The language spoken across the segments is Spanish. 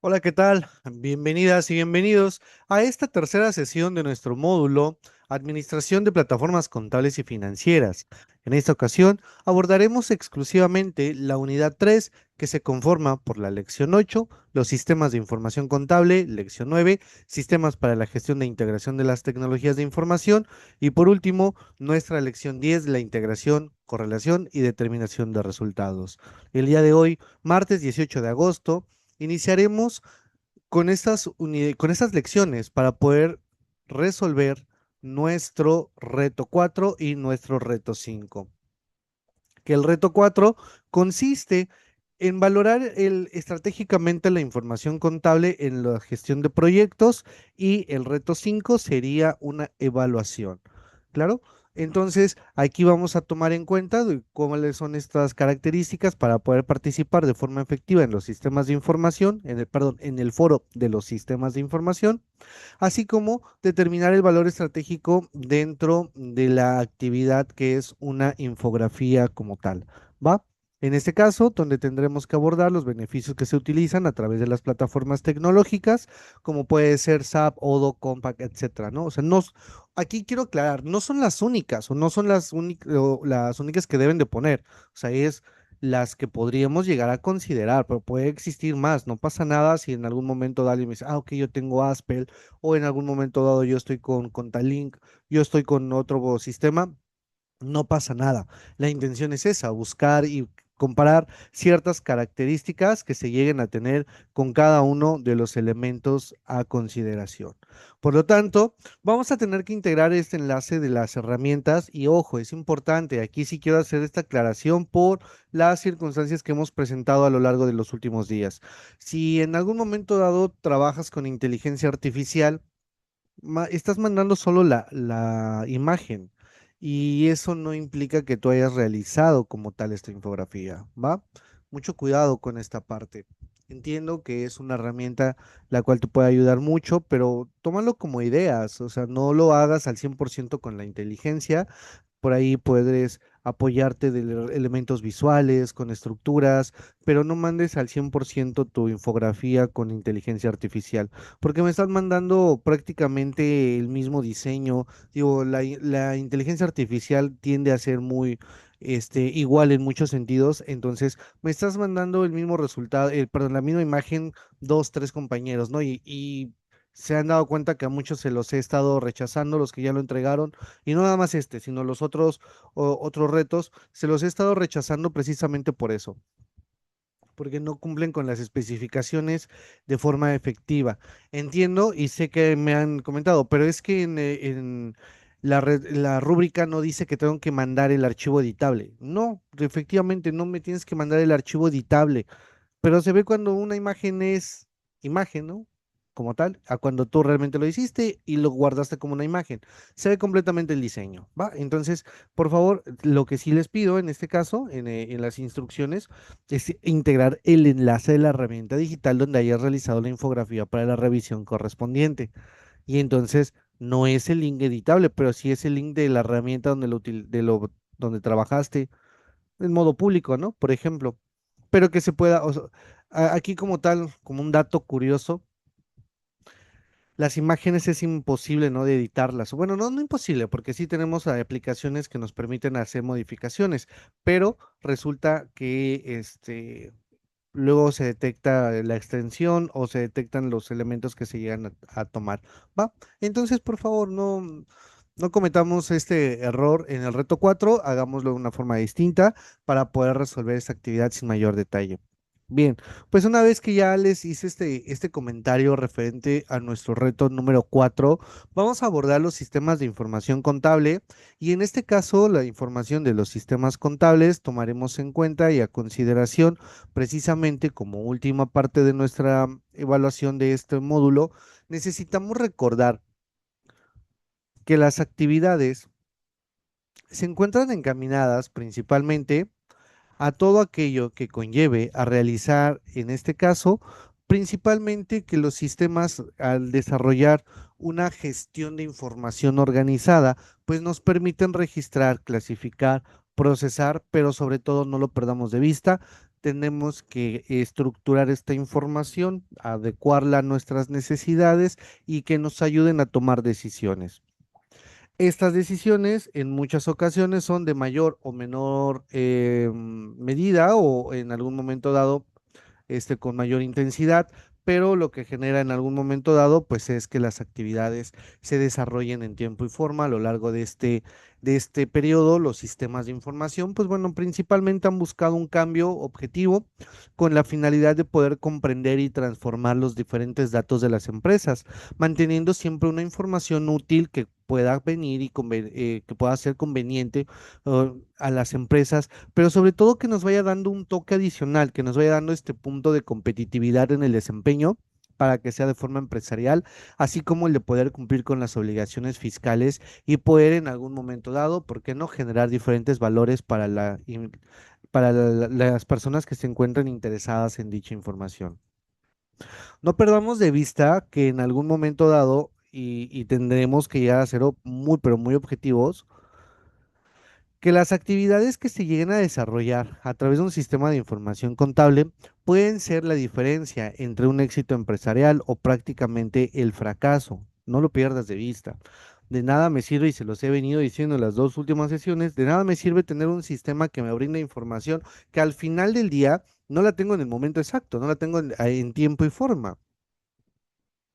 Hola, ¿qué tal? Bienvenidas y bienvenidos a esta tercera sesión de nuestro módulo Administración de Plataformas Contables y Financieras. En esta ocasión abordaremos exclusivamente la unidad 3, que se conforma por la lección 8, los sistemas de información contable, lección 9, sistemas para la gestión de integración de las tecnologías de información y por último nuestra lección 10, la integración, correlación y determinación de resultados. El día de hoy, martes 18 de agosto, iniciaremos con con estas lecciones para poder resolver nuestro reto 4 y nuestro reto 5. Que el reto 4 consiste en valorar estratégicamente la información contable en la gestión de proyectos y el reto 5 sería una evaluación. ¿Claro? Entonces, aquí vamos a tomar en cuenta cuáles son estas características para poder participar de forma efectiva en los sistemas de información, en el foro de los sistemas de información, así como determinar el valor estratégico dentro de la actividad que es una infografía como tal, ¿va? En este caso, donde tendremos que abordar los beneficios que se utilizan a través de las plataformas tecnológicas, como puede ser SAP, Odoo, Compact, etcétera, ¿no? O sea, aquí quiero aclarar, no son las únicas o no son las únicas que deben de poner, o sea, es las que podríamos llegar a considerar, pero puede existir más, no pasa nada si en algún momento alguien me dice, ok, yo tengo Aspel, o en algún momento dado yo estoy con Contalink, yo estoy con otro sistema, no pasa nada. La intención es esa, buscar y comparar ciertas características que se lleguen a tener con cada uno de los elementos a consideración. Por lo tanto, vamos a tener que integrar este enlace de las herramientas y ojo, es importante, aquí sí quiero hacer esta aclaración por las circunstancias que hemos presentado a lo largo de los últimos días. Si en algún momento dado trabajas con inteligencia artificial, estás mandando solo la imagen y eso no implica que tú hayas realizado como tal esta infografía, ¿va? Mucho cuidado con esta parte. Entiendo que es una herramienta la cual te puede ayudar mucho, pero tómalo como ideas, o sea, no lo hagas al 100% con la inteligencia. Por ahí puedes apoyarte de elementos visuales, con estructuras, pero no mandes al 100% tu infografía con inteligencia artificial, porque me estás mandando prácticamente el mismo diseño. Digo, la inteligencia artificial tiende a ser muy igual en muchos sentidos, entonces me estás mandando el mismo resultado, perdón, la misma imagen, dos, tres compañeros, ¿no? Y se han dado cuenta que a muchos se los he estado rechazando, los que ya lo entregaron, y no nada más sino los otros retos, se los he estado rechazando precisamente por eso, porque no cumplen con las especificaciones de forma efectiva. Entiendo y sé que me han comentado, pero es que en la rúbrica no dice que tengo que mandar el archivo editable. No, efectivamente no me tienes que mandar el archivo editable, pero se ve cuando una imagen es imagen, ¿no? Como tal, a cuando tú realmente lo hiciste y lo guardaste como una imagen. Se ve completamente el diseño, ¿va? Entonces, por favor, lo que sí les pido en este caso, en las instrucciones, es integrar el enlace de la herramienta digital donde hayas realizado la infografía para la revisión correspondiente. Y entonces, no es el link editable, pero sí es el link de la herramienta donde trabajaste en modo público, ¿no? Por ejemplo, pero que se pueda, o sea, aquí como tal, como un dato curioso, las imágenes es imposible, ¿no? De editarlas. Bueno, no imposible, porque sí tenemos aplicaciones que nos permiten hacer modificaciones, pero resulta que luego se detecta la extensión o se detectan los elementos que se llegan a tomar, ¿va? Entonces, por favor, no cometamos este error en el reto 4, hagámoslo de una forma distinta para poder resolver esta actividad sin mayor detalle. Bien, pues una vez que ya les hice este comentario referente a nuestro reto número 4, vamos a abordar los sistemas de información contable y en este caso la información de los sistemas contables tomaremos en cuenta y a consideración precisamente como última parte de nuestra evaluación de este módulo, necesitamos recordar que las actividades se encuentran encaminadas principalmente a todo aquello que conlleve a realizar, en este caso, principalmente que los sistemas al desarrollar una gestión de información organizada, pues nos permiten registrar, clasificar, procesar, pero sobre todo no lo perdamos de vista, tenemos que estructurar esta información, adecuarla a nuestras necesidades y que nos ayuden a tomar decisiones. Estas decisiones en muchas ocasiones son de mayor o menor medida o en algún momento dado con mayor intensidad, pero lo que genera en algún momento dado, pues es que las actividades se desarrollen en tiempo y forma a lo largo de este periodo. Los sistemas de información, pues bueno, principalmente han buscado un cambio objetivo con la finalidad de poder comprender y transformar los diferentes datos de las empresas, manteniendo siempre una información útil que pueda venir y que pueda ser conveniente a las empresas, pero sobre todo que nos vaya dando un toque adicional, que nos vaya dando este punto de competitividad en el desempeño para que sea de forma empresarial, así como el de poder cumplir con las obligaciones fiscales y poder en algún momento dado, ¿por qué no?, generar diferentes valores para las personas que se encuentran interesadas en dicha información. No perdamos de vista que en algún momento dado, y tendremos que llegar a ser muy, pero muy objetivos, que las actividades que se lleguen a desarrollar a través de un sistema de información contable pueden ser la diferencia entre un éxito empresarial o prácticamente el fracaso. No lo pierdas de vista. De nada me sirve, y se los he venido diciendo en las dos últimas sesiones, de nada me sirve tener un sistema que me brinda información que al final del día no la tengo en el momento exacto, no la tengo en tiempo y forma.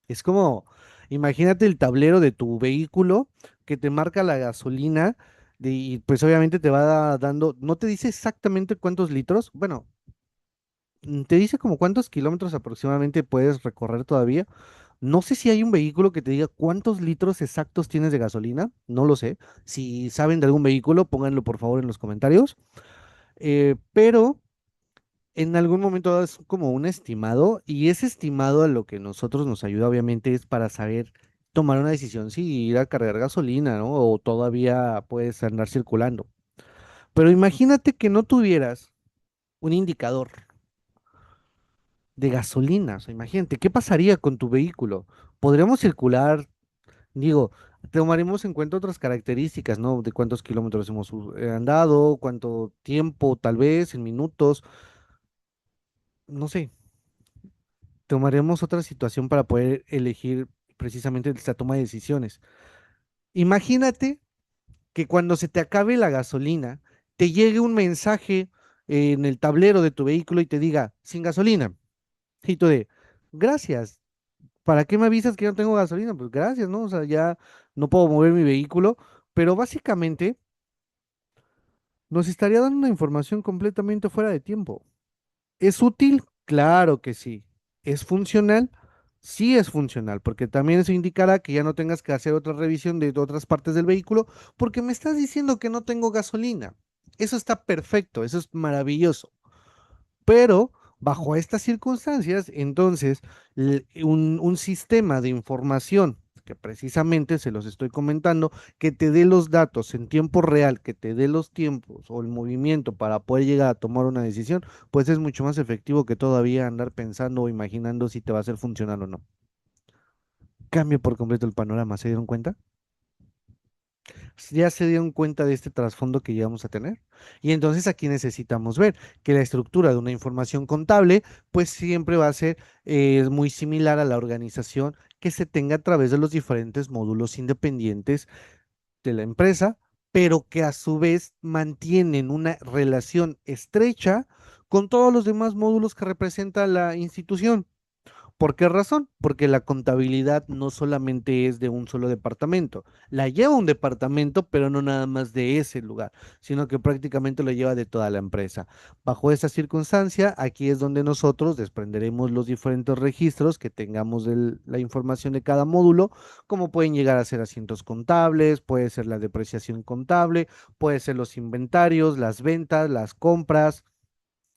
Es como, imagínate el tablero de tu vehículo que te marca la gasolina y pues obviamente te va dando, no te dice exactamente cuántos litros, bueno, te dice como cuántos kilómetros aproximadamente puedes recorrer todavía. No sé si hay un vehículo que te diga cuántos litros exactos tienes de gasolina, no lo sé. Si saben de algún vehículo, pónganlo por favor en los comentarios. Pero en algún momento dado es como un estimado, y ese estimado a lo que nosotros nos ayuda obviamente es para saber tomar una decisión si ir a cargar gasolina, ¿no? O todavía puedes andar circulando. Pero imagínate que no tuvieras un indicador de gasolina. O sea, imagínate, ¿qué pasaría con tu vehículo? ¿Podríamos circular? Digo, tomaremos en cuenta otras características, ¿no? De cuántos kilómetros hemos andado, cuánto tiempo, tal vez, en minutos, no sé. Tomaremos otra situación para poder elegir precisamente esta toma de decisiones. Imagínate que cuando se te acabe la gasolina, te llegue un mensaje en el tablero de tu vehículo y te diga, sin gasolina. Y tú de, gracias, ¿para qué me avisas que no tengo gasolina? Pues gracias, ¿no? O sea, ya no puedo mover mi vehículo, pero básicamente nos estaría dando una información completamente fuera de tiempo. ¿Es útil? Claro que sí. ¿Es funcional? Sí es funcional, porque también eso indicará que ya no tengas que hacer otra revisión de otras partes del vehículo, porque me estás diciendo que no tengo gasolina. Eso está perfecto, eso es maravilloso. Pero bajo estas circunstancias, entonces, un sistema de información que precisamente se los estoy comentando, que te dé los datos en tiempo real, que te dé los tiempos o el movimiento para poder llegar a tomar una decisión, pues es mucho más efectivo que todavía andar pensando o imaginando si te va a hacer funcionar o no. Cambia por completo el panorama, ¿se dieron cuenta? Ya se dieron cuenta de este trasfondo que llevamos a tener. Y entonces aquí necesitamos ver que la estructura de una información contable, pues siempre va a ser muy similar a la organización que se tenga a través de los diferentes módulos independientes de la empresa, pero que a su vez mantienen una relación estrecha con todos los demás módulos que representa la institución. ¿Por qué razón? Porque la contabilidad no solamente es de un solo departamento, la lleva un departamento, pero no nada más de ese lugar, sino que prácticamente lo lleva de toda la empresa. Bajo esa circunstancia, aquí es donde nosotros desprenderemos los diferentes registros que tengamos de la información de cada módulo, como pueden llegar a ser asientos contables, puede ser la depreciación contable, puede ser los inventarios, las ventas, las compras,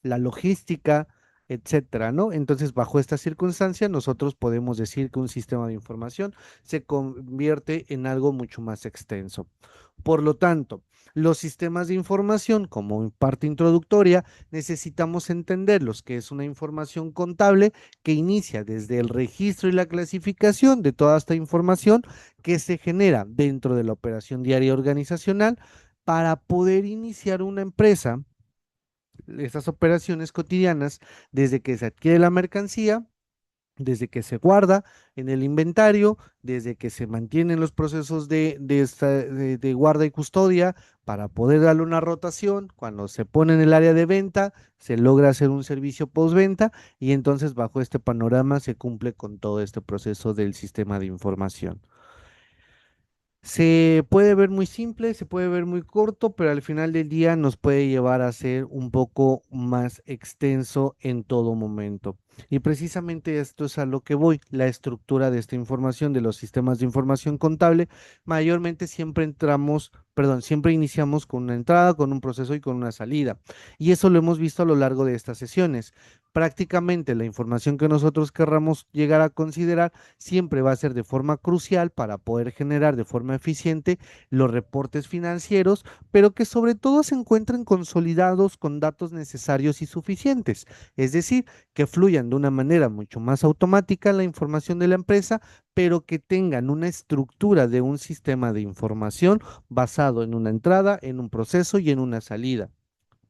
la logística, etcétera, ¿no? Entonces, bajo esta circunstancia, nosotros podemos decir que un sistema de información se convierte en algo mucho más extenso. Por lo tanto, los sistemas de información, como parte introductoria, necesitamos entenderlos, que es una información contable que inicia desde el registro y la clasificación de toda esta información que se genera dentro de la operación diaria organizacional para poder iniciar una empresa estas operaciones cotidianas desde que se adquiere la mercancía, desde que se guarda en el inventario, desde que se mantienen los procesos de guarda y custodia para poder darle una rotación, cuando se pone en el área de venta, se logra hacer un servicio postventa y entonces bajo este panorama se cumple con todo este proceso del sistema de información. Se puede ver muy simple, se puede ver muy corto, pero al final del día nos puede llevar a ser un poco más extenso en todo momento. Y precisamente esto es a lo que voy, la estructura de esta información, de los sistemas de información contable, mayormente siempre entramos, perdón, siempre iniciamos con una entrada, con un proceso y con una salida. Y eso lo hemos visto a lo largo de estas sesiones. Prácticamente la información que nosotros querramos llegar a considerar siempre va a ser de forma crucial para poder generar de forma eficiente los reportes financieros, pero que sobre todo se encuentren consolidados con datos necesarios y suficientes, es decir, que fluyan de una manera mucho más automática la información de la empresa, pero que tengan una estructura de un sistema de información basado en una entrada, en un proceso y en una salida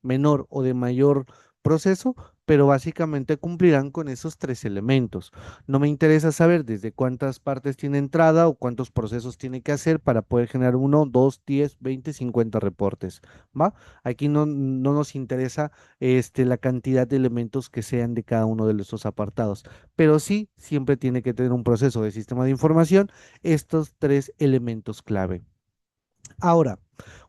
menor o de mayor proceso, pero básicamente cumplirán con esos tres elementos. No me interesa saber desde cuántas partes tiene entrada o cuántos procesos tiene que hacer para poder generar uno, dos, 10, 20, 50 reportes, ¿va? Aquí no nos interesa la cantidad de elementos que sean de cada uno de esos apartados, pero sí siempre tiene que tener un proceso de sistema de información estos tres elementos clave. Ahora,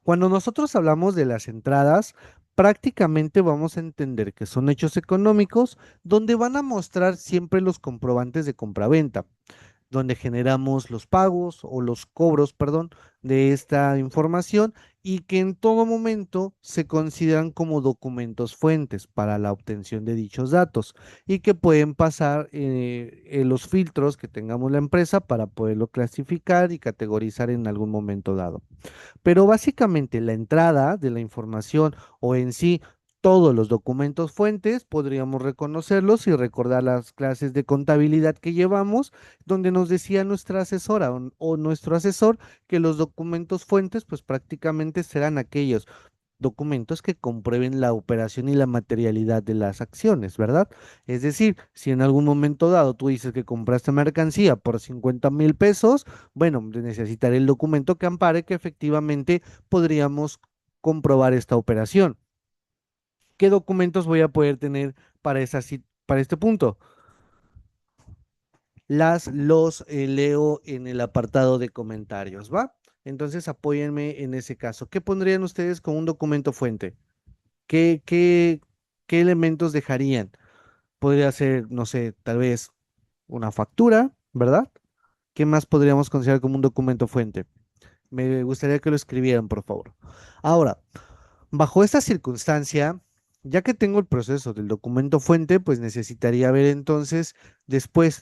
cuando nosotros hablamos de las entradas, prácticamente vamos a entender que son hechos económicos donde van a mostrar siempre los comprobantes de compraventa donde generamos los pagos o los cobros, perdón, de esta información y que en todo momento se consideran como documentos fuentes para la obtención de dichos datos y que pueden pasar en los filtros que tengamos la empresa para poderlo clasificar y categorizar en algún momento dado. Pero básicamente la entrada de la información o en sí todos los documentos fuentes podríamos reconocerlos y recordar las clases de contabilidad que llevamos, donde nos decía nuestra asesora o nuestro asesor que los documentos fuentes pues prácticamente serán aquellos documentos que comprueben la operación y la materialidad de las acciones, ¿verdad? Es decir, si en algún momento dado tú dices que compraste mercancía por 50,000 pesos, bueno, necesitaré el documento que ampare que efectivamente podríamos comprobar esta operación. ¿Qué documentos voy a poder tener para para este punto? Los leo en el apartado de comentarios, ¿va? Entonces apóyenme en ese caso. ¿Qué pondrían ustedes como un documento fuente? ¿Qué, qué, qué elementos dejarían? Podría ser, no sé, tal vez una factura, ¿verdad? ¿Qué más podríamos considerar como un documento fuente? Me gustaría que lo escribieran, por favor. Ahora, bajo esta circunstancia, ya que tengo el proceso del documento fuente, pues necesitaría ver entonces después,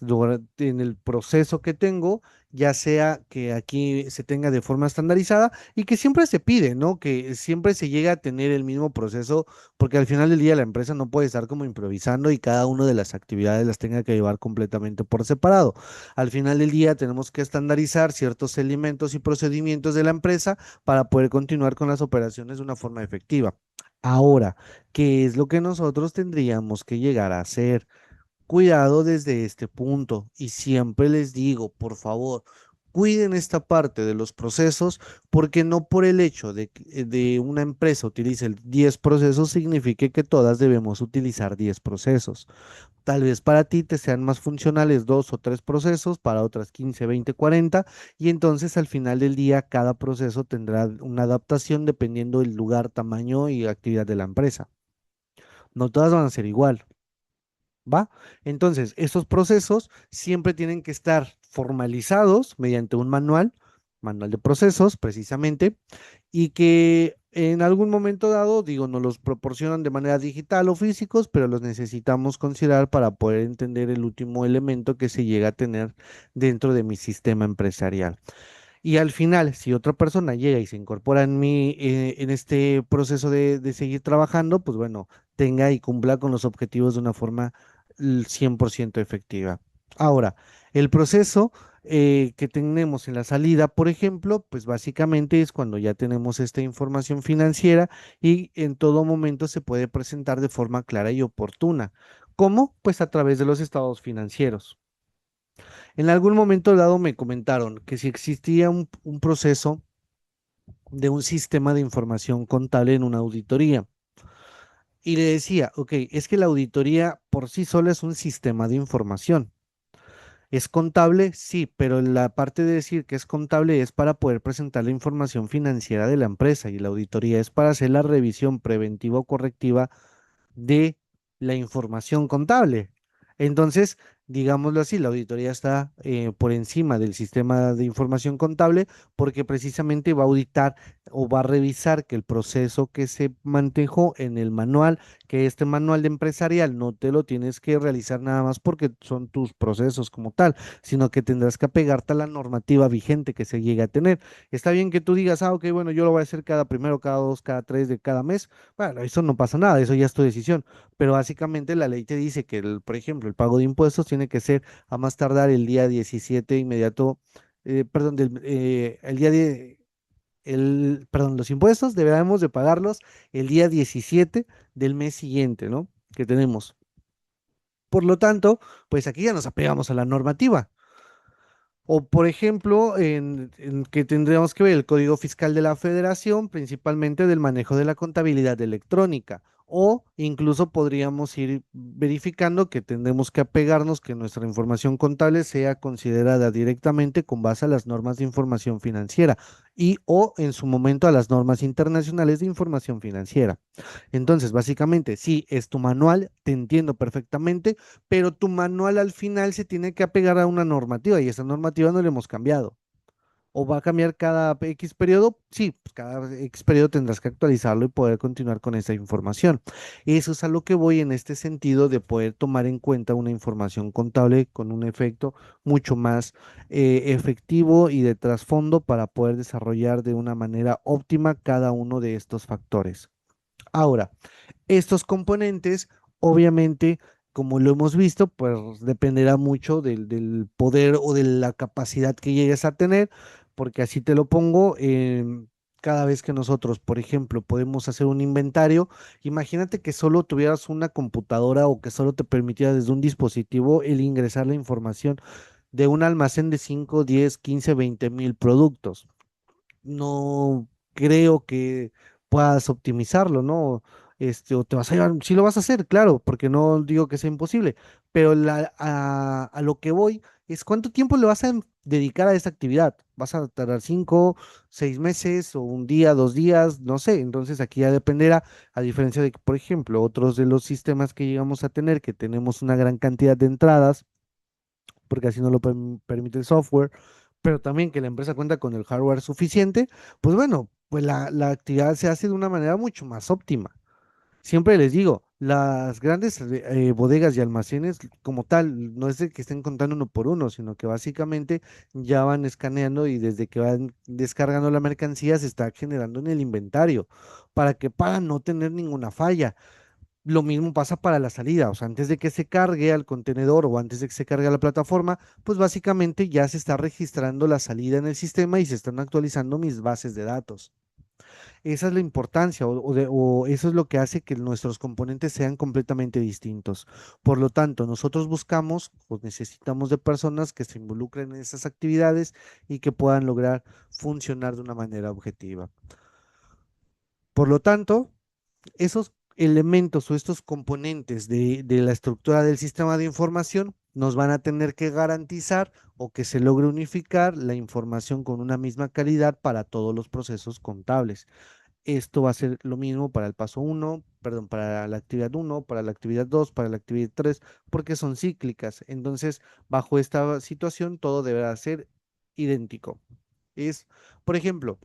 en el proceso que tengo, ya sea que aquí se tenga de forma estandarizada y que siempre se pide, ¿no? Que siempre se llega a tener el mismo proceso, porque al final del día la empresa no puede estar como improvisando y cada una de las actividades las tenga que llevar completamente por separado. Al final del día tenemos que estandarizar ciertos elementos y procedimientos de la empresa para poder continuar con las operaciones de una forma efectiva. Ahora, ¿qué es lo que nosotros tendríamos que llegar a hacer? Cuidado desde este punto y siempre les digo, por favor, cuiden esta parte de los procesos porque no por el hecho de una empresa utilice 10 procesos signifique que todas debemos utilizar 10 procesos. Tal vez para ti te sean más funcionales dos o tres procesos, para otras 15, 20, 40, y entonces al final del día cada proceso tendrá una adaptación dependiendo del lugar, tamaño y actividad de la empresa. No todas van a ser igual, ¿va? Entonces, estos procesos siempre tienen que estar formalizados mediante un manual, manual de procesos precisamente, y que en algún momento dado, digo, nos los proporcionan de manera digital o físicos, pero los necesitamos considerar para poder entender el último elemento que se llega a tener dentro de mi sistema empresarial. Y al final, si otra persona llega y se incorpora en este proceso de seguir trabajando, pues bueno, tenga y cumpla con los objetivos de una forma 100% efectiva. Ahora, el proceso que tenemos en la salida, por ejemplo, pues básicamente es cuando ya tenemos esta información financiera y en todo momento se puede presentar de forma clara y oportuna. ¿Cómo? Pues a través de los estados financieros. En algún momento dado me comentaron que si existía un proceso de un sistema de información contable en una auditoría. Y le decía, ok, es que la auditoría por sí sola es un sistema de información. ¿Es contable? Sí, pero la parte de decir que es contable es para poder presentar la información financiera de la empresa y la auditoría es para hacer la revisión preventiva o correctiva de la información contable. Entonces, digámoslo así, la auditoría está por encima del sistema de información contable porque precisamente va a auditar o va a revisar que el proceso que se manejó en el manual, que este manual de empresarial no te lo tienes que realizar nada más porque son tus procesos como tal, sino que tendrás que apegarte a la normativa vigente que se llegue a tener. Está bien que tú digas, ah, ok, bueno, yo lo voy a hacer cada primero, cada dos, cada tres de cada mes. Bueno, eso no pasa nada, eso ya es tu decisión, pero básicamente la ley te dice que, por ejemplo, el pago de impuestos tiene que ser a más tardar el día 17 inmediato, perdón, el día perdón, los impuestos deberemos de pagarlos el día 17 del mes siguiente, ¿no? Que tenemos. Por lo tanto, pues aquí ya nos apegamos a la normativa. O, por ejemplo, en que tendríamos que ver el Código Fiscal de la Federación, principalmente del manejo de la contabilidad electrónica. O incluso podríamos ir verificando que tendremos que apegarnos que nuestra información contable sea considerada directamente con base a las normas de información financiera y o en su momento a las normas internacionales de información financiera. Entonces, básicamente, sí, es tu manual, te entiendo perfectamente, pero tu manual al final se tiene que apegar a una normativa y esa normativa no la hemos cambiado. ¿O va a cambiar cada X periodo? Sí, pues cada X periodo tendrás que actualizarlo y poder continuar con esa información. Eso es a lo que voy en este sentido de poder tomar en cuenta una información contable con un efecto mucho más efectivo y de trasfondo para poder desarrollar de una manera óptima cada uno de estos factores. Ahora, estos componentes, obviamente, como lo hemos visto, pues dependerá mucho del poder o de la capacidad que llegues a tener, porque así te lo pongo, cada vez que nosotros, por ejemplo, podemos hacer un inventario, imagínate que solo tuvieras una computadora o que solo te permitiera desde un dispositivo el ingresar la información de un almacén de 5, 10, 15, 20 mil productos. No creo que puedas optimizarlo, ¿no? O te vas a llevar, sí lo vas a hacer, claro, porque no digo que sea imposible, pero a lo que voy es cuánto tiempo le vas a dedicar a esa actividad. ¿Vas a tardar 5, 6 meses o un día, 2 días? No sé. Entonces aquí ya dependerá, a diferencia de que, por ejemplo, otros de los sistemas que llegamos a tener, que tenemos una gran cantidad de entradas, porque así no lo permite el software, pero también que la empresa cuenta con el hardware suficiente, pues bueno, pues la actividad se hace de una manera mucho más óptima. Siempre les digo, las grandes bodegas y almacenes como tal, no es de que estén contando uno por uno, sino que básicamente ya van escaneando y desde que van descargando la mercancía se está generando en el inventario para no tener ninguna falla. Lo mismo pasa para la salida, o sea, antes de que se cargue al contenedor o antes de que se cargue a la plataforma, pues básicamente ya se está registrando la salida en el sistema y se están actualizando mis bases de datos. Esa es la importancia o eso es lo que hace que nuestros componentes sean completamente distintos. Por lo tanto, nosotros buscamos o necesitamos de personas que se involucren en esas actividades y que puedan lograr funcionar de una manera objetiva. Por lo tanto, esos elementos o estos componentes de la estructura del sistema de información nos van a tener que garantizar o que se logre unificar la información con una misma calidad para todos los procesos contables. Esto va a ser lo mismo para el paso uno, perdón, para la actividad uno, para la actividad 2, para la actividad 3, porque son cíclicas. Entonces, bajo esta situación, todo deberá ser idéntico. Es, por ejemplo,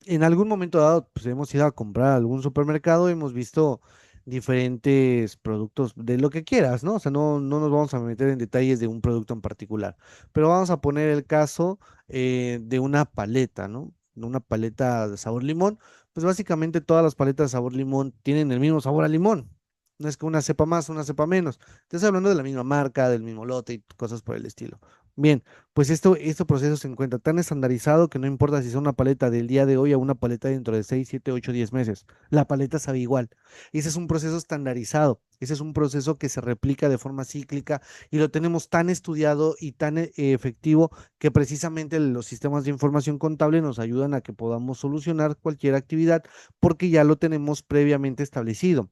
en algún momento dado, pues hemos ido a comprar a algún supermercado, hemos visto diferentes productos de lo que quieras, ¿no? O sea, no nos vamos a meter en detalles de un producto en particular, pero vamos a poner el caso de una paleta, ¿no? De una paleta de sabor limón, pues básicamente todas las paletas de sabor limón tienen el mismo sabor a limón. No es que una sepa más, una sepa menos. Te estoy hablando de la misma marca, del mismo lote y cosas por el estilo. Bien, pues este proceso se encuentra tan estandarizado que no importa si es una paleta del día de hoy a una paleta dentro de 6, 7, 8, 10 meses. La paleta sabe igual. Ese es un proceso estandarizado. Ese es un proceso que se replica de forma cíclica y lo tenemos tan estudiado y tan efectivo que precisamente los sistemas de información contable nos ayudan a que podamos solucionar cualquier actividad porque ya lo tenemos previamente establecido.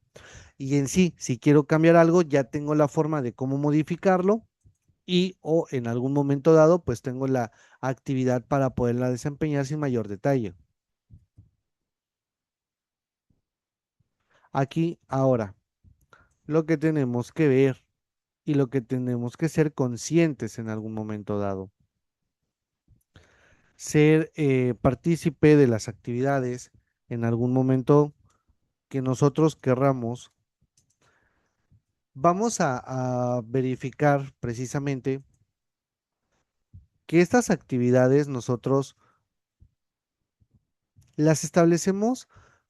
Y en sí, si quiero cambiar algo, ya tengo la forma de cómo modificarlo y o en algún momento dado, pues tengo la actividad para poderla desempeñar sin mayor detalle. Aquí, ahora, lo que tenemos que ver y lo que tenemos que ser conscientes en algún momento dado, ser partícipe de las actividades en algún momento que nosotros querramos, vamos a verificar precisamente que estas actividades nosotros las establecemos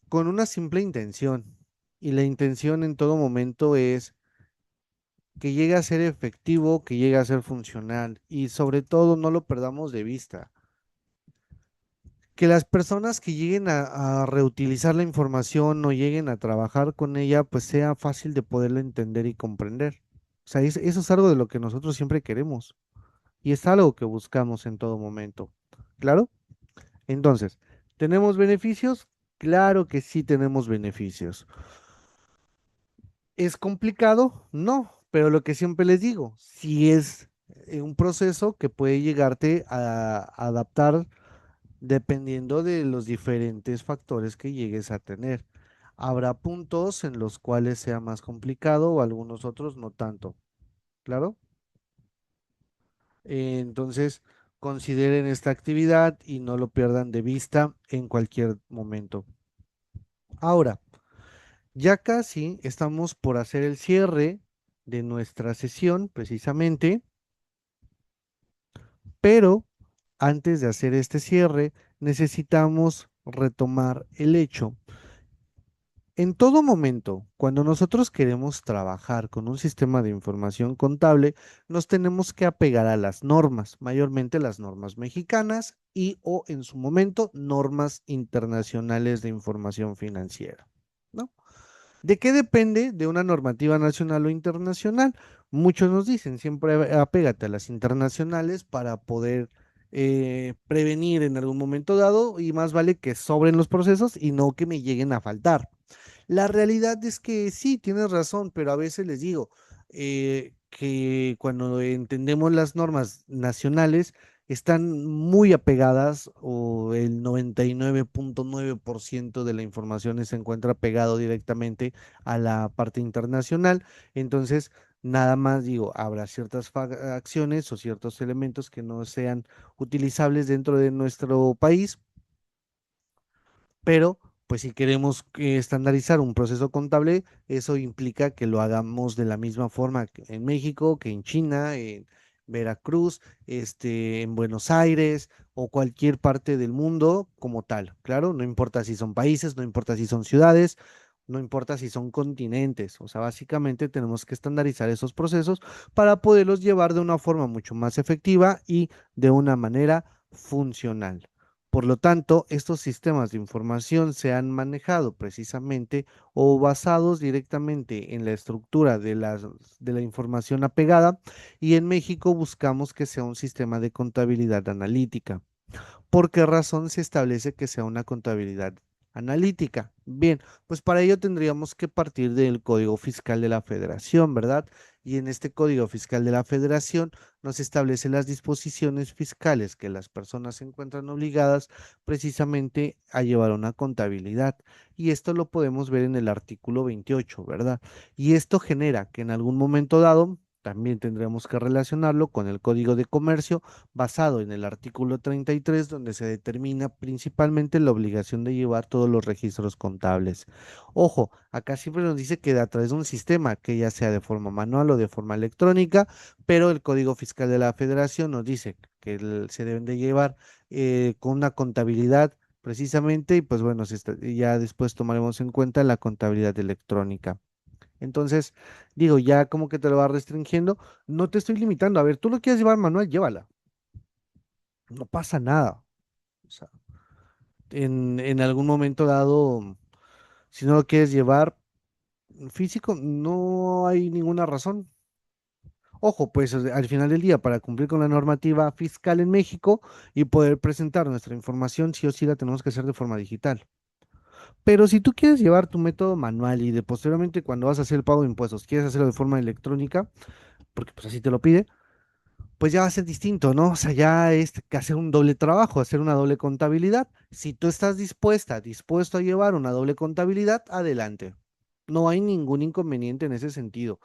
con una simple intención. Y la intención en todo momento es que llegue a ser efectivo, que llegue a ser funcional y sobre todo no lo perdamos de vista. Que las personas que lleguen a reutilizar la información o lleguen a trabajar con ella, pues sea fácil de poderlo entender y comprender. O sea, eso es algo de lo que nosotros siempre queremos y es algo que buscamos en todo momento. ¿Claro? Entonces, ¿tenemos beneficios? Claro que sí tenemos beneficios. ¿Es complicado? No, pero lo que siempre les digo, si es un proceso que puede llegarte a adaptar dependiendo de los diferentes factores que llegues a tener. Habrá puntos en los cuales sea más complicado o algunos otros no tanto, ¿claro? Entonces, consideren esta actividad y no lo pierdan de vista en cualquier momento. Ahora, ya casi estamos por hacer el cierre de nuestra sesión, precisamente, pero antes de hacer este cierre, necesitamos retomar el hecho. En todo momento, cuando nosotros queremos trabajar con un sistema de información contable, nos tenemos que apegar a las normas, mayormente las normas mexicanas y o en su momento normas internacionales de información financiera, ¿no? ¿De qué depende de una normativa nacional o internacional? Muchos nos dicen, siempre apégate a las internacionales para poder prevenir en algún momento dado y más vale que sobren los procesos y no que me lleguen a faltar. La realidad es que sí, tienes razón, pero a veces les digo que cuando entendemos las normas nacionales están muy apegadas o el 99.9% de la información se encuentra pegado directamente a la parte internacional. Entonces, nada más digo, habrá ciertas acciones o ciertos elementos que no sean utilizables dentro de nuestro país, pero pues si queremos estandarizar un proceso contable, eso implica que lo hagamos de la misma forma que en México, que en China, en Veracruz, en Buenos Aires o cualquier parte del mundo como tal. Claro, no importa si son países, no importa si son ciudades, no importa si son continentes. O sea, básicamente tenemos que estandarizar esos procesos para poderlos llevar de una forma mucho más efectiva y de una manera funcional. Por lo tanto, estos sistemas de información se han manejado precisamente o basados directamente en la estructura de la información apegada y en México buscamos que sea un sistema de contabilidad analítica. ¿Por qué razón se establece que sea una contabilidad analítica? Bien, pues para ello tendríamos que partir del Código Fiscal de la Federación, ¿verdad? Y en este Código Fiscal de la Federación nos establece las disposiciones fiscales que las personas se encuentran obligadas precisamente a llevar una contabilidad. Y esto lo podemos ver en el artículo 28, ¿verdad? Y esto genera que en algún momento dado también tendremos que relacionarlo con el Código de Comercio basado en el artículo 33, donde se determina principalmente la obligación de llevar todos los registros contables. Ojo, acá siempre nos dice que a través de un sistema, que ya sea de forma manual o de forma electrónica, pero el Código Fiscal de la Federación nos dice que se deben de llevar con una contabilidad precisamente, y pues bueno, ya después tomaremos en cuenta la contabilidad electrónica. Entonces, digo, ya como que te lo va restringiendo, no te estoy limitando. A ver, tú lo quieres llevar manual, llévala, no pasa nada. O sea, en algún momento dado, si no lo quieres llevar físico, no hay ninguna razón. Ojo, pues al final del día, para cumplir con la normativa fiscal en México y poder presentar nuestra información, sí o sí la tenemos que hacer de forma digital. Pero si tú quieres llevar tu método manual y de posteriormente cuando vas a hacer el pago de impuestos, quieres hacerlo de forma electrónica, porque pues así te lo pide, pues ya va a ser distinto, ¿no? O sea, ya es que hacer un doble trabajo, hacer una doble contabilidad. Si tú estás dispuesto a llevar una doble contabilidad, adelante. No hay ningún inconveniente en ese sentido.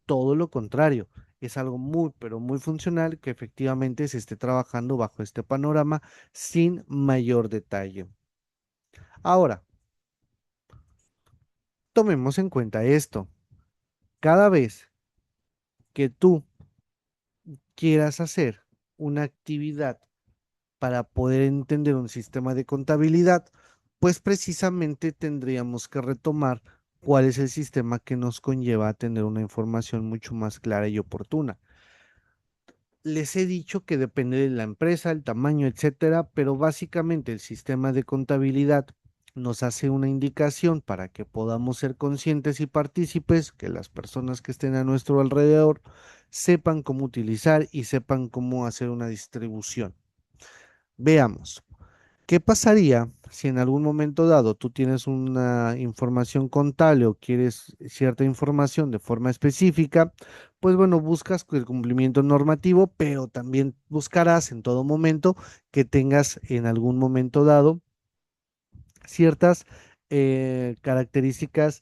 Todo lo contrario, es algo muy, pero muy funcional que efectivamente se esté trabajando bajo este panorama sin mayor detalle. Ahora, tomemos en cuenta esto. Cada vez que tú quieras hacer una actividad para poder entender un sistema de contabilidad, pues precisamente tendríamos que retomar cuál es el sistema que nos conlleva a tener una información mucho más clara y oportuna. Les he dicho que depende de la empresa, el tamaño, etcétera, pero básicamente el sistema de contabilidad nos hace una indicación para que podamos ser conscientes y partícipes, que las personas que estén a nuestro alrededor sepan cómo utilizar y sepan cómo hacer una distribución. Veamos. ¿Qué pasaría si en algún momento dado tú tienes una información contable o quieres cierta información de forma específica? Pues bueno, buscas el cumplimiento normativo, pero también buscarás en todo momento que tengas en algún momento dado ciertas características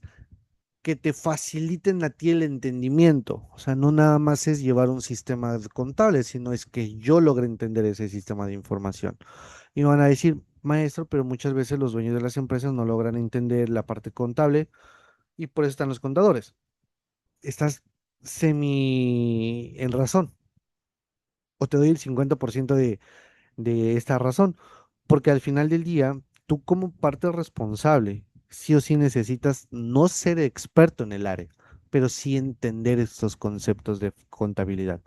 que te faciliten a ti el entendimiento. O sea, no nada más es llevar un sistema contable, sino es que yo logre entender ese sistema de información. Y me van a decir, maestro, pero muchas veces los dueños de las empresas no logran entender la parte contable y por eso están los contadores. Estás semi en razón, o te doy el 50% de esta razón, porque al final del día, tú como parte responsable, sí o sí necesitas no ser experto en el área, pero sí entender estos conceptos de contabilidad.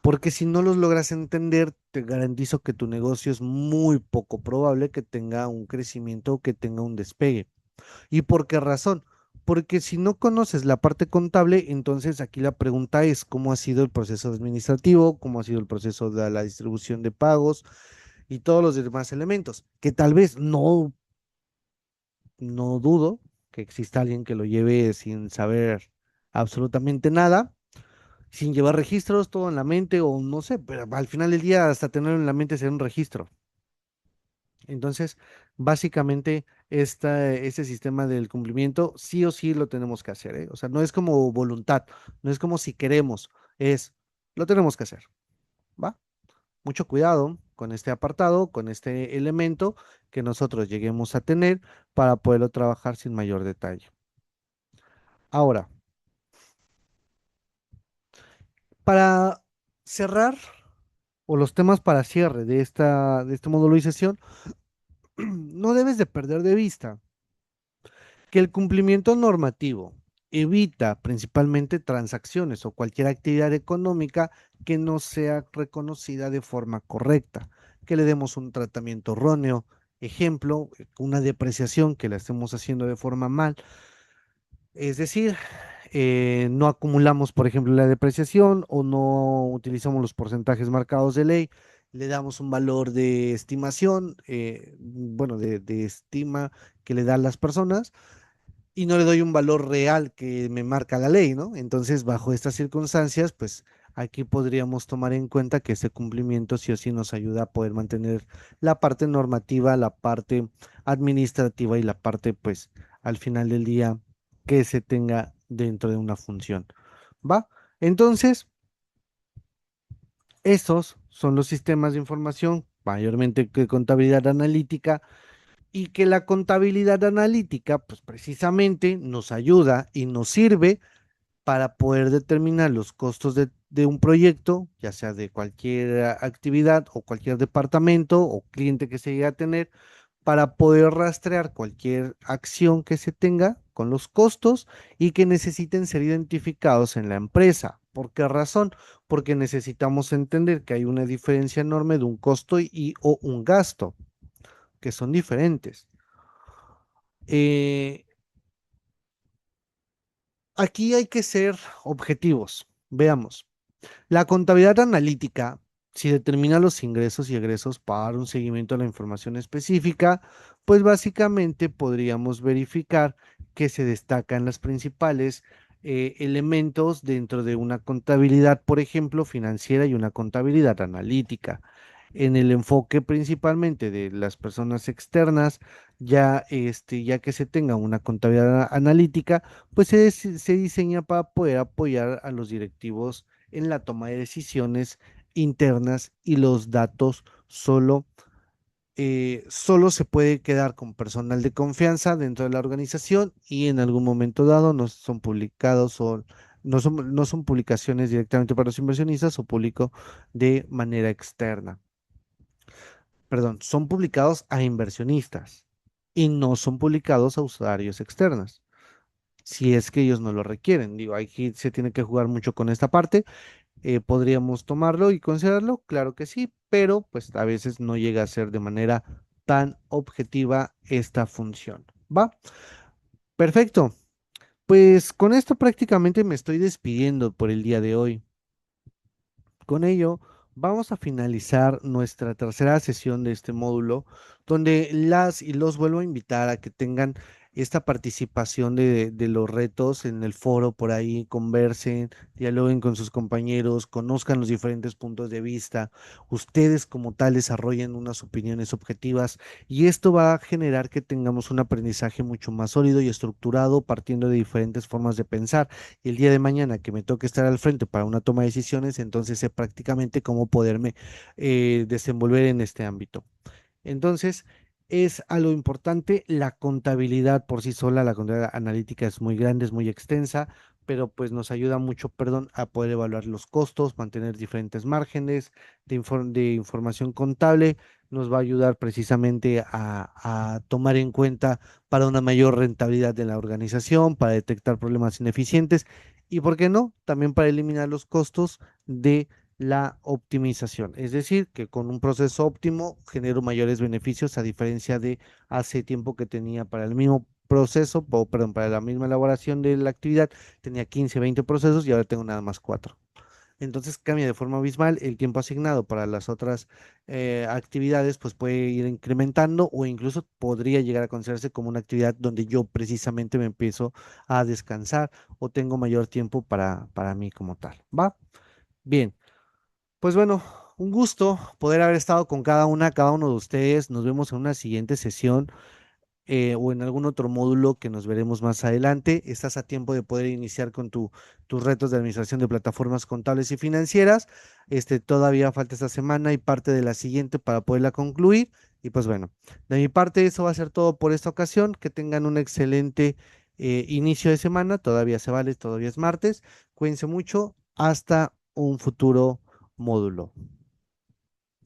Porque si no los logras entender, te garantizo que tu negocio es muy poco probable que tenga un crecimiento o que tenga un despegue. ¿Y por qué razón? Porque si no conoces la parte contable, entonces aquí la pregunta es cómo ha sido el proceso administrativo, cómo ha sido el proceso de la distribución de pagos y todos los demás elementos, que tal vez no dudo que exista alguien que lo lleve sin saber absolutamente nada, sin llevar registros, todo en la mente o no sé, pero al final del día hasta tenerlo en la mente será un registro. Entonces, básicamente, este sistema del cumplimiento sí o sí lo tenemos que hacer, ¿eh? O sea, no es como voluntad, no es como si queremos, es lo tenemos que hacer, ¿va? Mucho cuidado con este apartado, con este elemento que nosotros lleguemos a tener para poderlo trabajar sin mayor detalle. Ahora, para cerrar, o los temas para cierre de esta modularización, no debes de perder de vista que el cumplimiento normativo evita principalmente transacciones o cualquier actividad económica que no sea reconocida de forma correcta, que le demos un tratamiento erróneo, ejemplo, una depreciación que la estemos haciendo de forma mal, es decir, no acumulamos, por ejemplo, la depreciación o no utilizamos los porcentajes marcados de ley, le damos un valor de estimación, bueno, de estima que le dan las personas y no le doy un valor real que me marca la ley, ¿no? Entonces, bajo estas circunstancias, pues aquí podríamos tomar en cuenta que ese cumplimiento sí o sí nos ayuda a poder mantener la parte normativa, la parte administrativa y la parte, pues, al final del día que se tenga dentro de una función. ¿Va? Entonces, esos son los sistemas de información, mayormente que contabilidad analítica, y que la contabilidad analítica, pues precisamente nos ayuda y nos sirve para poder determinar los costos de un proyecto, ya sea de cualquier actividad o cualquier departamento o cliente que se llegue a tener, para poder rastrear cualquier acción que se tenga con los costos y que necesiten ser identificados en la empresa. ¿Por qué razón? Porque necesitamos entender que hay una diferencia enorme de un costo y o un gasto, que son diferentes. Eh, Aquí hay que ser objetivos. Veamos. La contabilidad analítica, si determina los ingresos y egresos para un seguimiento de la información específica, pues básicamente podríamos verificar que se destacan las principales elementos dentro de una contabilidad, por ejemplo, financiera y una contabilidad analítica. En el enfoque principalmente de las personas externas, ya que se tenga una contabilidad analítica, pues se diseña para poder apoyar a los directivos en la toma de decisiones internas y los datos solo se puede quedar con personal de confianza dentro de la organización y en algún momento dado no son publicados o no son publicaciones directamente para los inversionistas o público de manera externa. Perdón, son publicados a inversionistas y no son publicados a usuarios externos, si es que ellos no lo requieren. Digo, aquí se tiene que jugar mucho con esta parte. ¿Podríamos tomarlo y considerarlo? Claro que sí, pero pues a veces no llega a ser de manera tan objetiva esta función. ¿Va? Perfecto. Pues con esto prácticamente me estoy despidiendo por el día de hoy. Con ello, vamos a finalizar nuestra tercera sesión de este módulo, donde las y los vuelvo a invitar a que tengan esta participación de los retos en el foro por ahí, conversen, dialoguen con sus compañeros, conozcan los diferentes puntos de vista, ustedes como tal desarrollen unas opiniones objetivas y esto va a generar que tengamos un aprendizaje mucho más sólido y estructurado partiendo de diferentes formas de pensar y el día de mañana que me toque estar al frente para una toma de decisiones, entonces sé prácticamente cómo poderme desenvolver en este ámbito. Entonces, es a lo importante la contabilidad por sí sola, la contabilidad analítica es muy grande, es muy extensa, pero pues nos ayuda mucho, perdón, a poder evaluar los costos, mantener diferentes márgenes de información contable, nos va a ayudar precisamente a tomar en cuenta para una mayor rentabilidad de la organización, para detectar problemas ineficientes y, ¿por qué no?, también para eliminar los costos de la optimización. Es decir, que con un proceso óptimo genero mayores beneficios a diferencia de hace tiempo que tenía para el mismo proceso, perdón, para la misma elaboración de la actividad, tenía 15, 20 procesos y ahora tengo nada más 4. Entonces cambia de forma abismal el tiempo asignado para las otras actividades, pues puede ir incrementando o incluso podría llegar a considerarse como una actividad donde yo precisamente me empiezo a descansar o tengo mayor tiempo para mí como tal. ¿Va? Bien. Pues bueno, un gusto poder haber estado con cada uno de ustedes. Nos vemos en una siguiente sesión o en algún otro módulo que nos veremos más adelante. Estás a tiempo de poder iniciar con tus retos de administración de plataformas contables y financieras. Todavía falta esta semana y parte de la siguiente para poderla concluir. Y pues bueno, de mi parte eso va a ser todo por esta ocasión. Que tengan un excelente inicio de semana. Todavía se vale, todavía es martes. Cuídense mucho. Hasta un futuro módulo.